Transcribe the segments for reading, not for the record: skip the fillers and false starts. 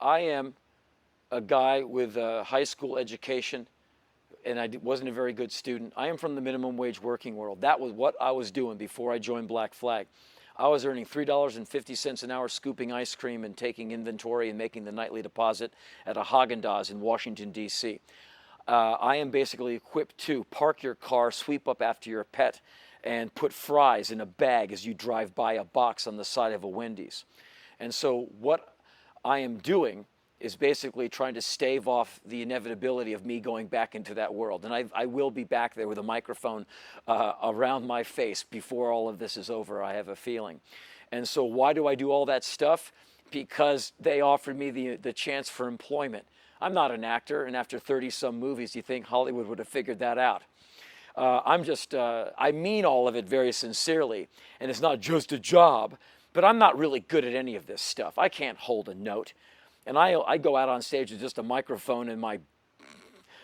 I am a guy with a high school education, and I wasn't a very good student. I am from the minimum wage working world. That was what I was doing before I joined Black Flag. I was earning $3.50 an hour scooping ice cream and taking inventory and making the nightly deposit at a Haagen-Dazs in Washington, D.C. I am basically equipped to park your car, sweep up after your pet, and put fries in a bag as you drive by a box on the side of a Wendy's. And so what I am doing is basically trying to stave off the inevitability of me going back into that world. And I will be back there with a microphone around my face before all of this is over, I have a feeling. And so why do I do all that stuff? Because they offered me the chance for employment. I'm not an actor, and after 30-some movies, you think Hollywood would have figured that out. I mean all of it very sincerely, and it's not just a job, but I'm not really good at any of this stuff. I can't hold a note. And I go out on stage with just a microphone and my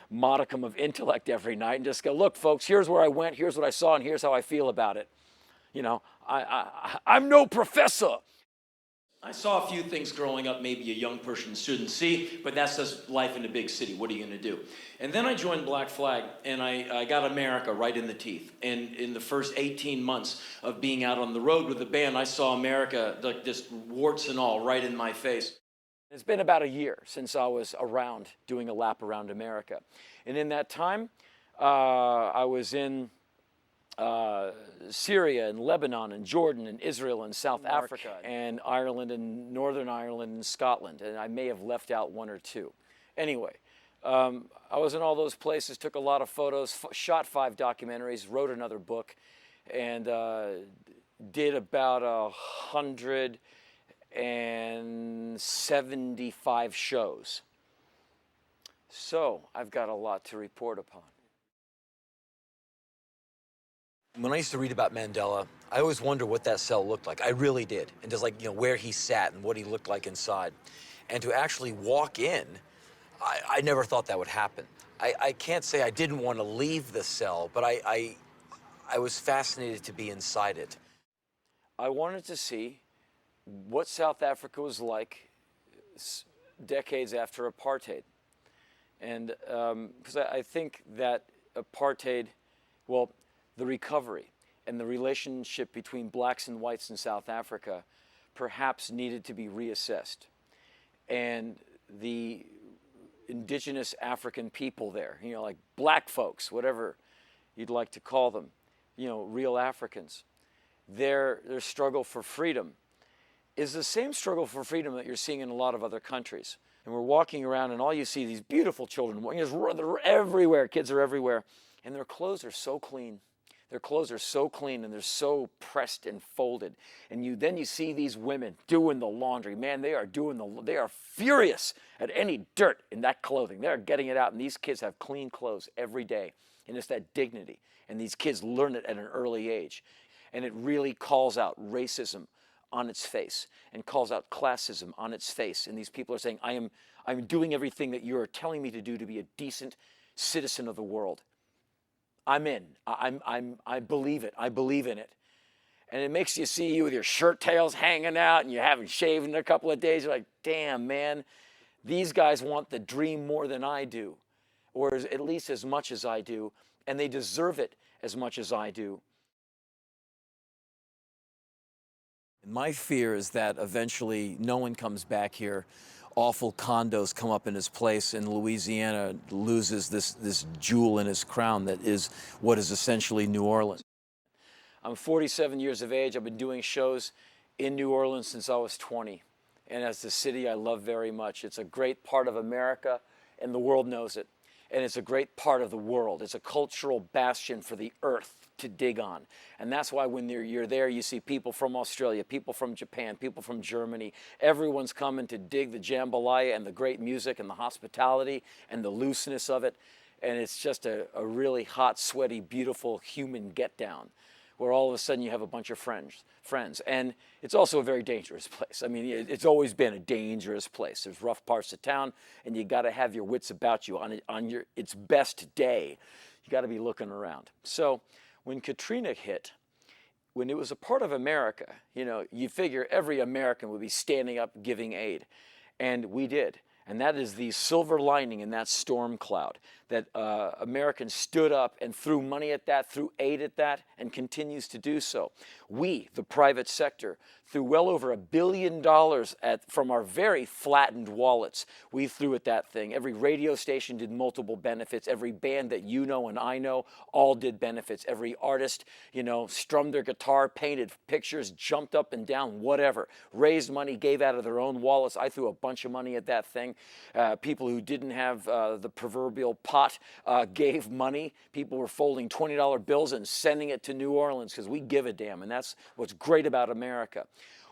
modicum of intellect every night and just go, look, folks, here's where I went, here's what I saw, and here's how I feel about it. You know, I'm no professor. I saw a few things growing up maybe a young person shouldn't see, but that's just life in a big city. What are you going to do? And then I joined Black Flag, and I got America right in the teeth. And in the first 18 months of being out on the road with the band, I saw America, like just warts and all, right in my face. It's been about a year since I was around doing a lap around America. And in that time, I was in Syria and Lebanon and Jordan and Israel and South Africa and Ireland and Northern Ireland and Scotland. And I may have left out one or two. Anyway, I was in all those places, took a lot of photos, shot 5 documentaries, wrote another book, and did about 175 shows. So I've got a lot to report upon. When I used to read about Mandela, I always wondered what that cell looked like. I really did. And just like, where he sat and what he looked like inside. And to actually walk in, I never thought that would happen. I can't say I didn't want to leave the cell, but I was fascinated to be inside it. I wanted to see what South Africa was like decades after apartheid. And because I think that apartheid, well, the recovery and the relationship between blacks and whites in South Africa perhaps needed to be reassessed. And the indigenous African people there, like black folks, whatever you'd like to call them, real Africans, their struggle for freedom is the same struggle for freedom that you're seeing in a lot of other countries. And we're walking around and all you see these beautiful children, they're everywhere, kids are everywhere, and their clothes are so clean. Their clothes are so clean and they're so pressed and folded. And then you see these women doing the laundry. Man, they are furious at any dirt in that clothing. They're getting it out, and these kids have clean clothes every day. And it's that dignity. And these kids learn it at an early age. And it really calls out racism on its face and calls out classism on its face. And these people are saying, I'm doing everything that you're telling me to do to be a decent citizen of the world. I'm in. I believe it. I believe in it. And it makes you see you with your shirt tails hanging out and you haven't shaved in a couple of days. You're like, damn, man, these guys want the dream more than I do, or at least as much as I do, and they deserve it as much as I do. My fear is that eventually no one comes back here. Awful condos come up in his place, and Louisiana loses this jewel in his crown that is what is essentially New Orleans. I'm 47 years of age. I've been doing shows in New Orleans since I was 20. And as the city I love very much. It's a great part of America, and the world knows it. And it's a great part of the world. It's a cultural bastion for the earth to dig on. And that's why when you're there, you see people from Australia, people from Japan, people from Germany. Everyone's coming to dig the jambalaya and the great music and the hospitality and the looseness of it. And it's just a really hot, sweaty, beautiful human get down, where all of a sudden you have a bunch of friends. And it's also a very dangerous place. I mean, it's always been a dangerous place. There's rough parts of town, and you got to have your wits about you on its best day. You got to be looking around. So when Katrina hit, when it was a part of America, you figure every American would be standing up giving aid. And we did. And that is the silver lining in that storm cloud, that Americans stood up and threw money at that, threw aid at that, and continues to do so. We, the private sector, threw well over $1 billion from our very flattened wallets. We threw at that thing. Every radio station did multiple benefits. Every band that you know and I know all did benefits. Every artist, strummed their guitar, painted pictures, jumped up and down, whatever. Raised money, gave out of their own wallets. I threw a bunch of money at that thing. People who didn't have the proverbial pot gave money. People were folding $20 bills and sending it to New Orleans because we give a damn, and that's what's great about America.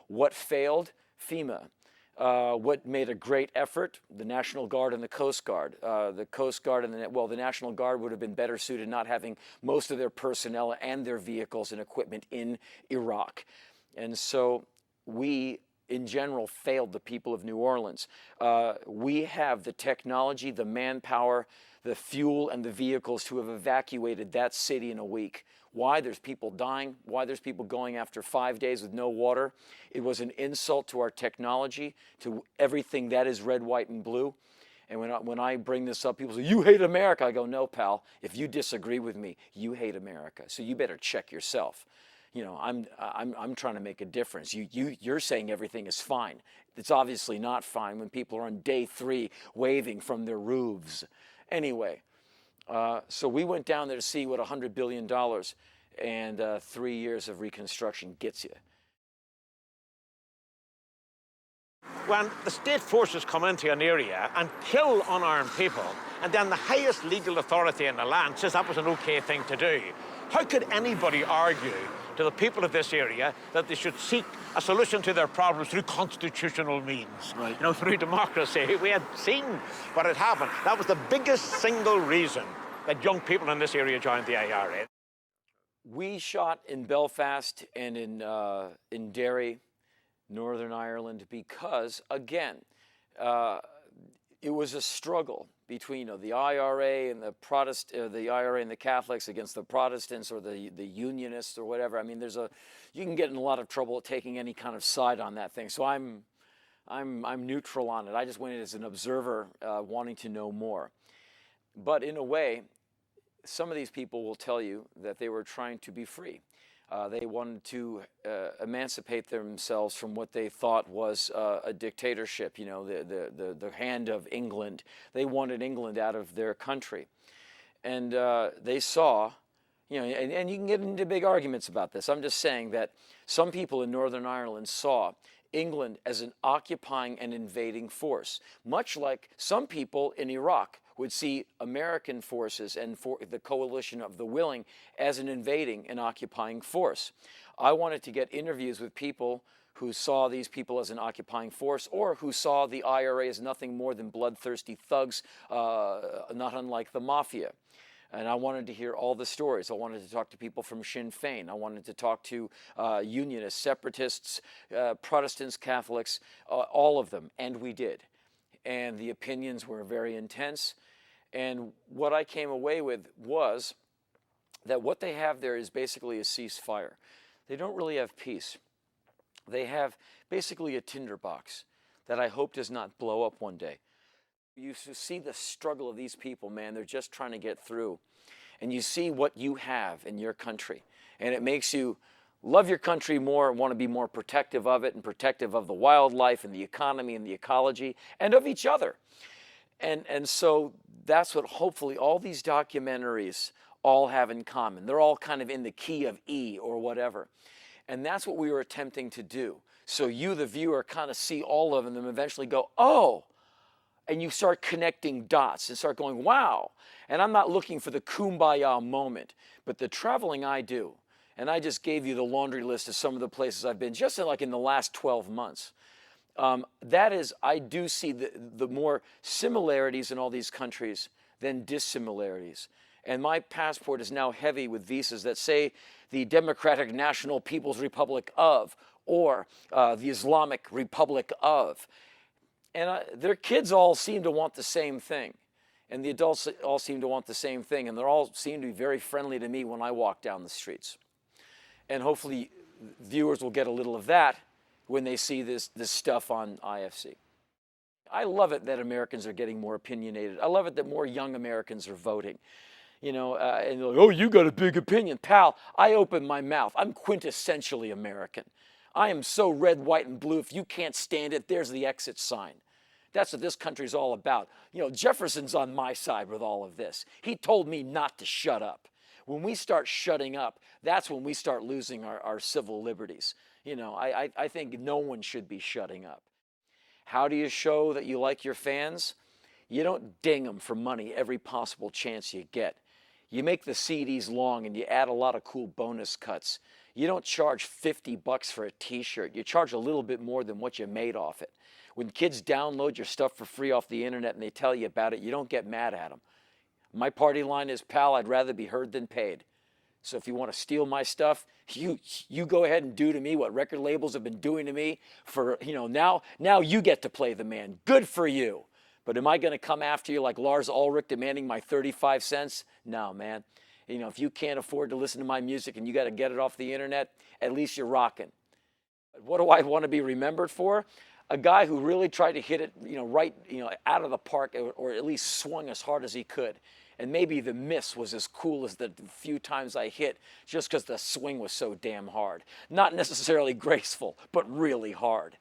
What failed? FEMA. What made a great effort? The National Guard and the Coast Guard. The Coast Guard and the National Guard would have been better suited not having most of their personnel and their vehicles and equipment in Iraq. And so we, in general, failed the people of New Orleans. We have the technology, the manpower, the fuel, and the vehicles to have evacuated that city in a week. Why? There's people dying. Why? There's people going after 5 days with no water. It was an insult to our technology, to everything that is red, white, and blue. And when I bring this up, people say, you hate America. I go, no, pal. If you disagree with me, you hate America. So you better check yourself. I'm trying to make a difference. You're saying everything is fine. It's obviously not fine when people are on day 3 waving from their roofs. Anyway, so we went down there to see what $100 billion and 3 years of reconstruction gets you. When the state forces come into an area and kill unarmed people, and then the highest legal authority in the land says that was an okay thing to do, how could anybody argue to the people of this area that they should seek a solution to their problems through constitutional means? Right. Through democracy. We had seen what had happened. That was the biggest single reason that young people in this area joined the IRA. We shot in Belfast and in Derry, Northern Ireland, because, again, it was a struggle between the IRA and the IRA and the Catholics against the Protestants or the Unionists or whatever. I mean, you can get in a lot of trouble taking any kind of side on that thing. So I'm neutral on it. I just went in as an observer, wanting to know more. But in a way, some of these people will tell you that they were trying to be free. They wanted to emancipate themselves from what they thought was a dictatorship, the hand of England. They wanted England out of their country. And they saw, and you can get into big arguments about this. I'm just saying that some people in Northern Ireland saw England as an occupying and invading force, much like some people in Iraq would see American forces and for the coalition of the willing as an invading and occupying force. I wanted to get interviews with people who saw these people as an occupying force or who saw the IRA as nothing more than bloodthirsty thugs, not unlike the mafia. And I wanted to hear all the stories. I wanted to talk to people from Sinn Féin. I wanted to talk to unionists, separatists, Protestants, Catholics, all of them, and we did. And the opinions were very intense. And what I came away with was that what they have there is basically a ceasefire. They don't really have peace. They have basically a tinderbox that I hope does not blow up one day. You see the struggle of these people, man. They're just trying to get through. And you see what you have in your country. And it makes you love your country more, want to be more protective of it and protective of the wildlife and the economy and the ecology and of each other. And so that's what hopefully all these documentaries all have in common. They're all kind of in the key of E or whatever. And that's what we were attempting to do. So you, the viewer, kind of see all of them and eventually go, oh, and you start connecting dots and start going, wow. And I'm not looking for the kumbaya moment, but the traveling I do. And I just gave you the laundry list of some of the places I've been, just like in the last 12 months. That is, I do see the more similarities in all these countries than dissimilarities. And my passport is now heavy with visas that say the Democratic National People's Republic of, or the Islamic Republic of. And their kids all seem to want the same thing. And the adults all seem to want the same thing. And they all seem to be very friendly to me when I walk down the streets. And hopefully viewers will get a little of that when they see this stuff on IFC. I love it that Americans are getting more opinionated. I love it that more young Americans are voting. And they're like, oh, you got a big opinion. Pal, I open my mouth. I'm quintessentially American. I am so red, white, and blue. If you can't stand it, there's the exit sign. That's what this country's all about. Jefferson's on my side with all of this. He told me not to shut up. When we start shutting up, that's when we start losing our civil liberties. I think no one should be shutting up. How do you show that you like your fans? You don't ding them for money every possible chance you get. You make the CDs long and you add a lot of cool bonus cuts. You don't charge 50 bucks for a t-shirt. You charge a little bit more than what you made off it. When kids download your stuff for free off the internet and they tell you about it, you don't get mad at them. My party line is, pal, I'd rather be heard than paid. So if you want to steal my stuff, you go ahead and do to me what record labels have been doing to me for, now you get to play the man. Good for you. But am I going to come after you like Lars Ulrich demanding my 35 cents? No, man. If you can't afford to listen to my music and you got to get it off the internet, at least you're rocking. What do I want to be remembered for? A guy who really tried to hit it, right, out of the park, or at least swung as hard as he could. And maybe the miss was as cool as the few times I hit, just because the swing was so damn hard. Not necessarily graceful, but really hard.